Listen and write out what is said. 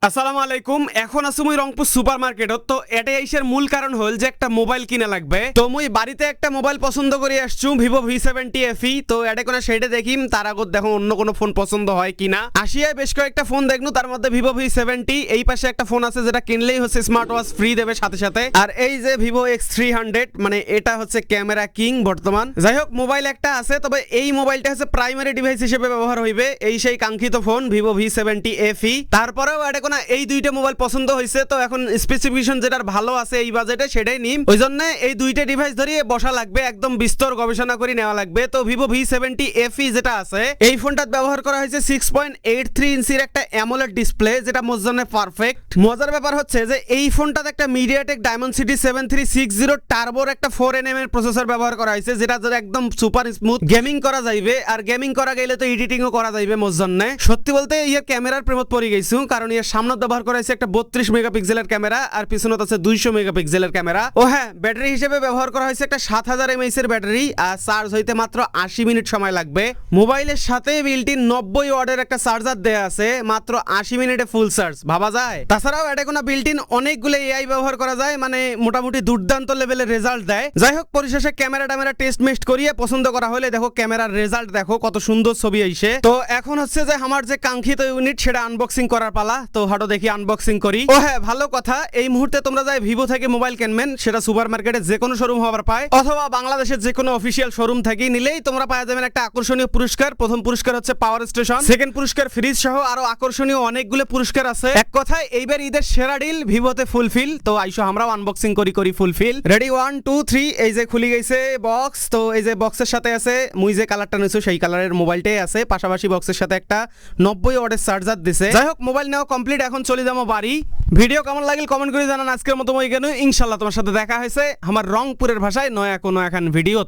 আসসালামু আলাইকুম। এখন আছি মুই রংপুর সুপার মার্কেটত। তো এটাই আইসার মূল কারণ হল যে একটা মোবাইল কিনা লাগবে। তো মুই বাড়িতে একটা মোবাইল পছন্দ করে আসছু, ভিভো V70 FE। তো এটা কোন সেইটা দেখিম, তার আগত দেখো অন্য কোনো ফোন পছন্দ হয় কিনা। আসিয়ায় বেশ কয়েকটা ফোন দেখনু, তার মধ্যে ভিভো V70। এই পাশে একটা ফোন আছে যেটা কিনলেই হচ্ছে স্মার্ট ওয়াচ ফ্রি দেবে সাথে সাথে। আর এই যে ভিভো X300, মানে এটা হচ্ছে ক্যামেরা কিং বর্তমান। যাই হোক, মোবাইল একটা আছে, তবে এই মোবাইলটা হচ্ছে প্রাইমারি ডিভাইস হিসেবে ব্যবহার হইবে। এই সেই কাঙ্ক্ষিত ফোন ভিভো V70 FE। তারপরেও এটা কোন এই দুইটা মোবাইল পছন্দ হয়েছে, তো এখন স্পেসিফিকেশন যেটার ভালো আছে এই বাজেটে সেটাই নিম। ওই জন্য এই দুইটা ডিভাইস ধরিয়ে বসা লাগবে, একদম বিস্তর গবেষণা করে নেওয়া লাগবে। তো ভিভো V70 FE যেটা আছে, এই ফোনটা ব্যবহার করা হয়েছে 6.83 ইঞ্চির একটা অ্যামোলেড ডিসপ্লে, যেটা মোর জন্য পারফেক্ট। মজার ব্যাপার হচ্ছে যে এই ফোনটাতে একটা মিডিয়াটেক ডায়মন্ডসিটি 7360 টার্বোর একটা 4nm এর প্রসেসর ব্যবহার করা হয়েছে, যেটা একদম সুপার স্মুথ গেমিং করা যাইবে। আর গেমিং করা গেলে তো এডিটিংও করা যাইবে মোর জন্য। সত্যি বলতে ইয়ার ক্যামেরার প্রেমত পড়ে গেছি, কারণ ইয়ার সামনে ব্যবহার করা হয়েছে একটা 32 মেগাপিক্সেলের ক্যামেরা, আর পিছনে আছে 200 মেগাপিক্সেলের ক্যামেরা। ও হ্যাঁ, ব্যাটারি হিসেবে ব্যবহার করা হয়েছে একটা 7000 mAh এর ব্যাটারি, আর চার্জ হইতে মাত্র 80 মিনিট সময় লাগবে। মোবাইলের সাথে বিল্ট-ইন 90 ওয়াটের একটা চার্জার দেয়া আছে, মাত্র 80 মিনিটে ফুল চার্জ, ভাবা যায়। তাছাড়াও এটা কোনো বিল্ট-ইন অনেকগুলো এআই ব্যবহার করা যায়, মানে মোটামুটি দুর্দান্ত লেভেলের রেজাল্ট দেয়। যাই হোক, পরিশেষে ক্যামেরা টেস্ট মেস্ট করিয়ে পছন্দ করা হলে দেখো ক্যামেরার রেজাল্ট দেখো কত সুন্দর ছবি আইছে। তো এখন হচ্ছে যে আমার যে কাঙ্ক্ষিত ইউনিট সেটা আনবক্সিং করার পালা। তো হাঁটো দেখি আনবক্সিং করি। ও হ্যাঁ, ভালো কথা, এই মুহূর্তে তোমরা যাই ভিভো থেকে মোবাইল কিনবেন, সেটা সুপার মার্কেটে যে কোনো শোরুম হবার পায়, অথবা বাংলাদেশের যে কোনো অফিসিয়াল শোরুম থেকে নিলেই তোমরা পাওয়া যাবেন একটা আকর্ষণীয় পুরস্কার। প্রথম পুরস্কার হচ্ছে পাওয়ার স্টেশন, সেকেন্ড পুরস্কার ফ্রিজ সহ আরো আকর্ষণীয় অনেকগুলো পুরস্কার আছে। এক কথায় এইবার ঈদের সেরা ডিল ভিভোতে ফুলফিল। তো আইসো আমরাও আনবক্সিং করি ফুলফিল। রেডি 1 2 3। এই যে খুলি গেছে বক্স। তো এই যে বক্সের সাথে আছে, মুই যে কালারটা নিয়েছো সেই কালারের মোবাইলটাই আছে, পাশাপাশি বক্সের সাথে একটা 90 ওয়াটের চার্জার দিছে। যাই হোক, মোবাইল নেওয়া কমপ্লিট, এখন চলে যাবো বাড়ি। ভিডিও কেমন লাগল কমেন্ট করে জানান। আজকের মতো মই কেন, ইনশাল্লাহ তোমার সাথে দেখা হয়েছে আমার রংপুরের ভাষায় নয়া কোনো এখন ভিডিও।